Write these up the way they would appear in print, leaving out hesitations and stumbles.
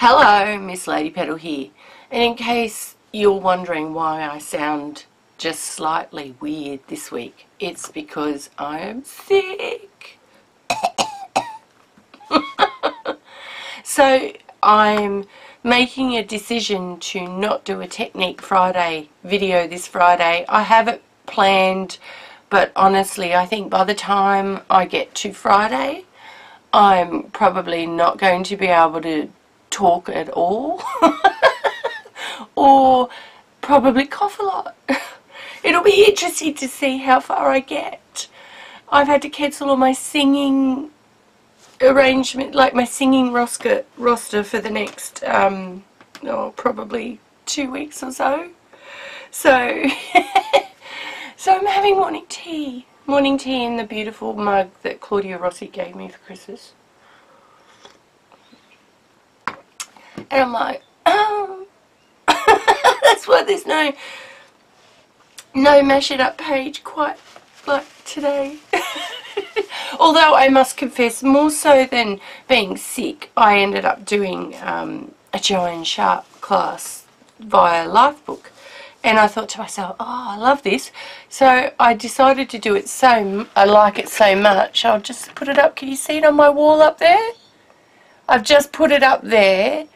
Hello, Missladypetal here. And in case you're wondering why I sound just slightly weird this week, it's because I am sick. So I'm making a decision to not do a Technique Friday video this Friday. I have it planned, but honestly I think by the time I get to Friday I'm probably not going to be able to talk at all or probably cough a lot. It'll be interesting to see how far I get. I've had to cancel all my singing arrangement, like my singing roster for the next probably 2 weeks or so. So so I'm having morning tea in the beautiful mug that Claudia Rossi gave me for Christmas. And I'm like, oh, that's why there's no Mash It Up page quite like today. Although I must confess, more so than being sick, I ended up doing a Joanne Sharp class via Lifebook. And I thought to myself, oh, I love this. So I decided to do it I like it so much, I'll just put it up. Can you see it on my wall up there? I've just put it up there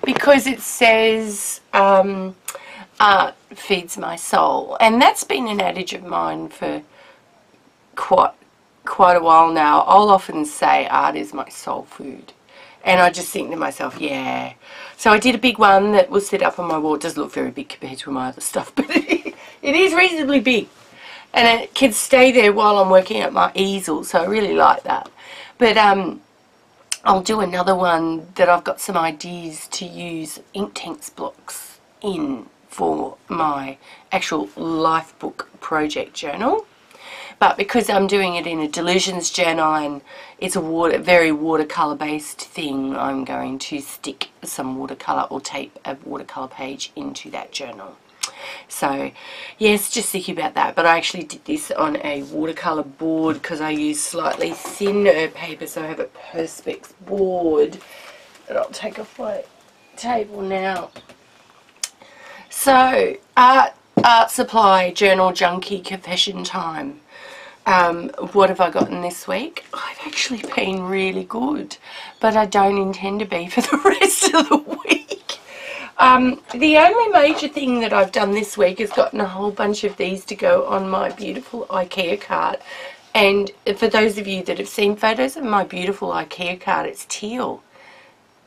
because it says art feeds my soul. And that's been an adage of mine for quite a while now. I'll often say art is my soul food. And I just think to myself, yeah. So I did a big one that will sit up on my wall. It doesn't look very big compared to my other stuff, but it is reasonably big. And it can stay there while I'm working at my easel, so I really like that. But I'll do another one that I've got some ideas to use Inktense blocks in for my actual Lifebook project journal. But because I'm doing it in a Delusions journal and it's a very watercolour based thing, I'm going to stick some watercolour or tape a watercolour page into that journal. So yes, just thinking about that. But I actually did this on a watercolour board because I use slightly thinner paper, so I have a Perspex board. And I'll take off my table now. So art supply journal junkie confession time. What have I gotten this week? I've actually been really good, but I don't intend to be for the rest of the week. The only major thing that I've done this week is gotten a whole bunch of these to go on my beautiful IKEA cart. And for those of you that have seen photos of my beautiful IKEA cart, it's teal.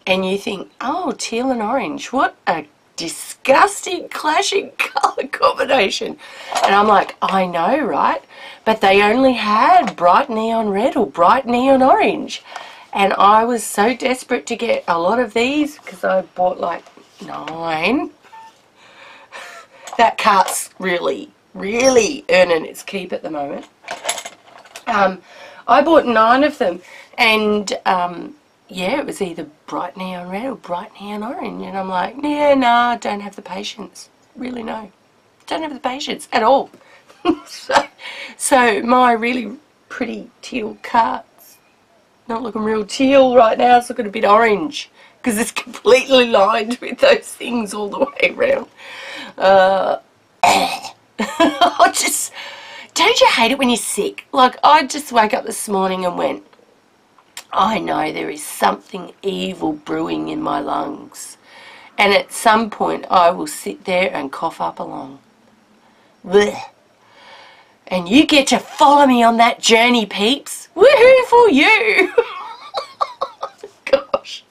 And you think, oh, teal and orange, what a disgusting clashing colour combination. And I'm like, I know, right? But they only had bright neon red or bright neon orange. And I was so desperate to get a lot of these because I bought like 9. That cart's really earning its keep at the moment. I bought 9 of them, and yeah, it was either bright neon red or bright neon orange, and I'm like, yeah, nah, don't have the patience. Really, no. Don't have the patience at all. So my really pretty teal cart's not looking real teal right now. It's looking a bit orange because it's completely lined with those things all the way around. Don't you hate it when you're sick? Like, I just woke up this morning and went, I know there is something evil brewing in my lungs. And at some point I will sit there and cough up along. Blech. And you get to follow me on that journey, peeps. Woohoo for you! Gosh.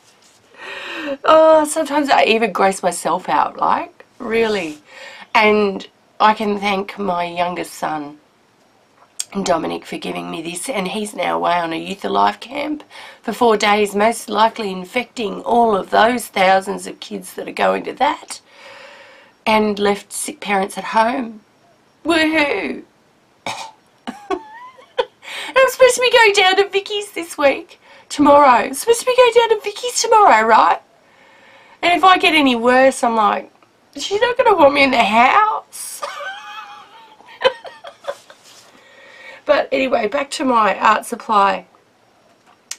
Oh, sometimes I even gross myself out, like, really. And I can thank my youngest son, Dominic, for giving me this, and he's now away on a Youth Alive camp for 4 days, most likely infecting all of those thousands of kids that are going to that, and left sick parents at home. Woohoo! I'm supposed to be going down to Vicky's this week. Tomorrow. I'm supposed to be going down to Vicky's tomorrow, right? And if I get any worse, I'm like, she's not going to want me in the house. But anyway, back to my art supply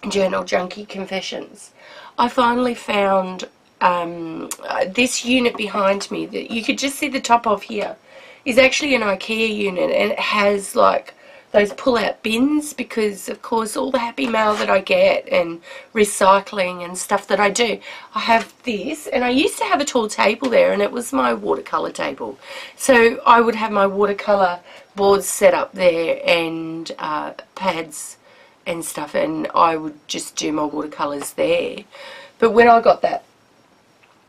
journal junkie confessions. I finally found this unit behind me that you could just see the top of here is actually an IKEA unit, and it has like those pull-out bins because, of course, all the happy mail that I get and recycling and stuff that I do, I have this. And I used to have a tall table there, and it was my watercolour table. So I would have my watercolour boards set up there and pads and stuff, and I would just do my watercolours there. But when I got that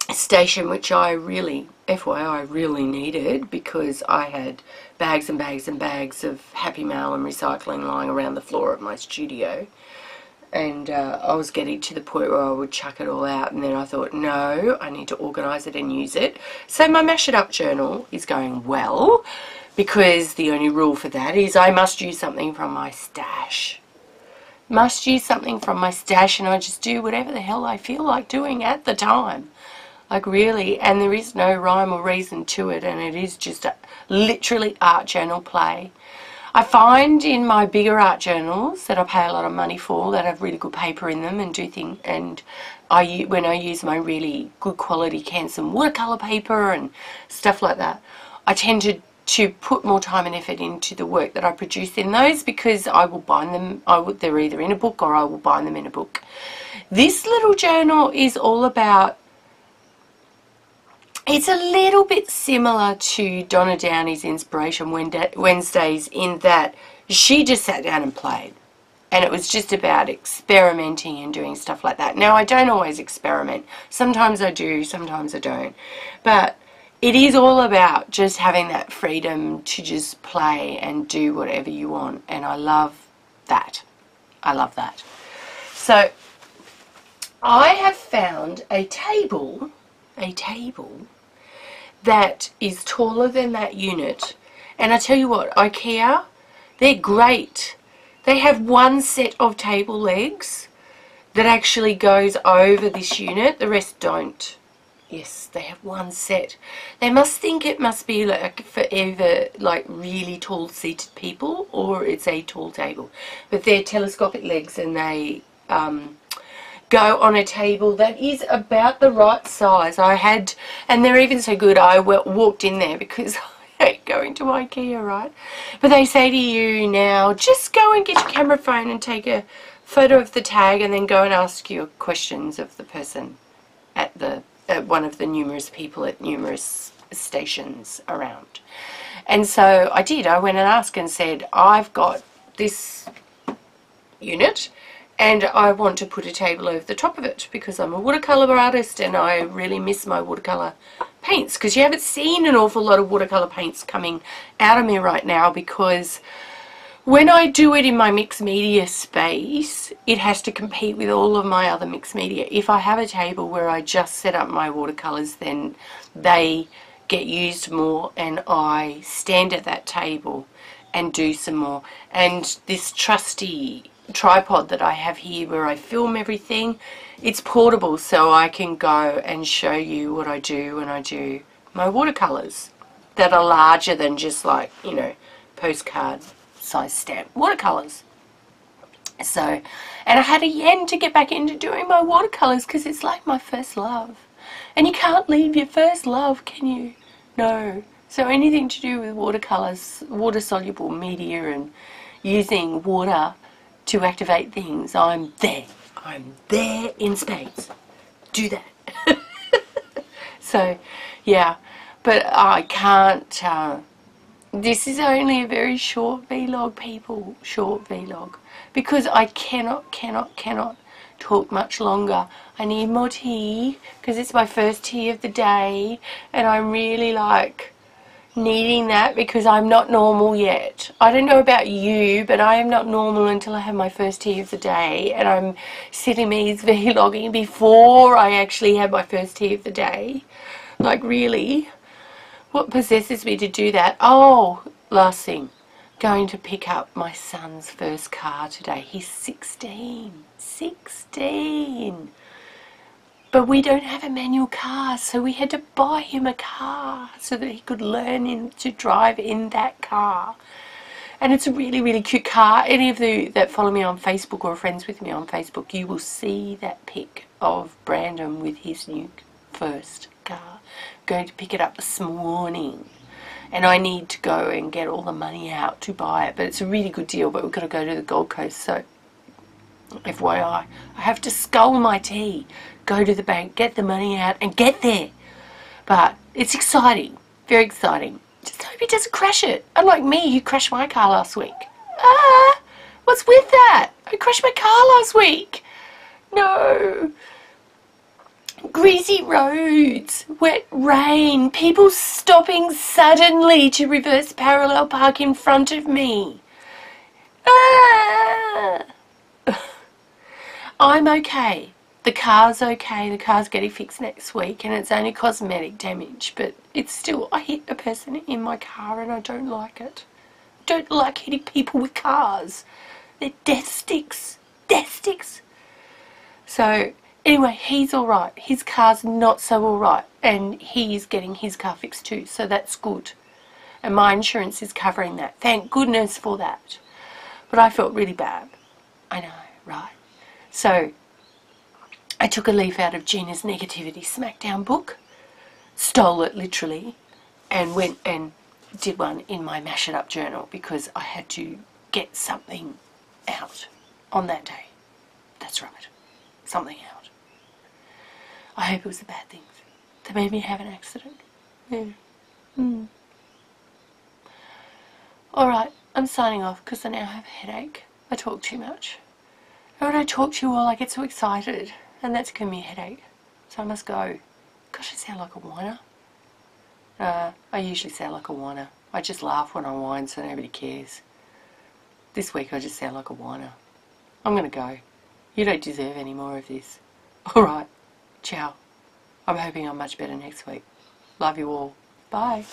station, which I really, FYI, really needed, because I had bags and bags and bags of happy mail and recycling lying around the floor of my studio, and I was getting to the point where I would chuck it all out, and then I thought, no, I need to organise it and use it. So my Mash It Up journal is going well, because the only rule for that is I must use something from my stash. Must use something from my stash, and I just do whatever the hell I feel like doing at the time. Like, really, and there is no rhyme or reason to it, and it is just literally art journal play. I find in my bigger art journals that I pay a lot of money for, that have really good paper in them and do things, and when I use my really good quality Canson watercolour paper and stuff like that, I tend to put more time and effort into the work that I produce in those, because I will bind them, they're either in a book or I will bind them in a book. This little journal is all about, it's a little bit similar to Donna Downey's Inspiration Wednesdays, in that she just sat down and played. And it was just about experimenting and doing stuff like that. Now, I don't always experiment. Sometimes I do, sometimes I don't. But it is all about just having that freedom to just play and do whatever you want. And I love that. I love that. So, I have found a table that is taller than that unit, and I tell you what, IKEA, they're great. They have one set of table legs that actually goes over this unit, the rest don't. Yes, they have one set. They must think it must be like for either like really tall seated people, or it's a tall table, but they're telescopic legs, and they go on a table that is about the right size. And they're even so good, I walked in there because I hate going to IKEA, right? But they say to you now, just go and get your camera phone and take a photo of the tag, and then go and ask your questions of the person at one of the numerous people at numerous stations around. And so I did. I went and asked and said, I've got this unit, and I want to put a table over the top of it because I'm a watercolour artist and I really miss my watercolour paints, because you haven't seen an awful lot of watercolour paints coming out of me right now, because when I do it in my mixed media space, it has to compete with all of my other mixed media. If I have a table where I just set up my watercolours, then they get used more, and I stand at that table and do some more. And this trusty tripod that I have here where I film everything, it's portable, so I can go and show you what I do when I do my watercolours that are larger than just like, you know, postcard size stamp watercolours. So, and I had a yen to get back into doing my watercolours, because it's like my first love, and you can't leave your first love, can you? No. So anything to do with watercolours, water soluble media, and using water to activate things, I'm there. I'm there in spades. Do that. So, yeah. But I can't, this is only a very short vlog, people. Short vlog. Because I cannot talk much longer. I need more tea, because it's my first tea of the day, and I'm really like needing that, because I'm not normal yet. I don't know about you, but I am not normal until I have my first tea of the day, and I'm Siamese vlogging before I actually have my first tea of the day. Like, really? What possesses me to do that? Oh, last thing. Going to pick up my son's first car today. He's 16. 16. But we don't have a manual car, so we had to buy him a car so that he could learn to drive in that car. And it's a really, really cute car. Any of you that follow me on Facebook or are friends with me on Facebook, you will see that pic of Brandon with his new first car. I'm going to pick it up this morning. And I need to go and get all the money out to buy it. But it's a really good deal, but we've got to go to the Gold Coast. So, FYI, I have to scull my tea, go to the bank, get the money out, and get there. But it's exciting. Very exciting. Just hope he doesn't crash it. Unlike me, who crashed my car last week. Ah! What's with that? I crashed my car last week. No. Greasy roads, wet rain, people stopping suddenly to reverse parallel park in front of me. Ah! I'm okay. The car's okay. The car's getting fixed next week and it's only cosmetic damage, but it's still, I hit a person in my car and I don't like it. I don't like hitting people with cars. They're death sticks. Death sticks. So, anyway, he's alright. His car's not so alright. And he is getting his car fixed too. So that's good. And my insurance is covering that. Thank goodness for that. But I felt really bad. I know, right? So, I took a leaf out of Gina's Negativity Smackdown book. Stole it literally. And went and did one in my Mash It Up journal. Because I had to get something out on that day. That's right. Something out. I hope it was the bad things that made me have an accident. Yeah. Alright, I'm signing off because I now have a headache. I talk too much. And when I talk to you all, I get so excited. And that's giving me a headache. So I must go. Gosh, I sound like a whiner. I usually sound like a whiner. I just laugh when I whine so nobody cares. This week I just sound like a whiner. I'm going to go. You don't deserve any more of this. Alright, ciao. I'm hoping I'm much better next week. Love you all. Bye.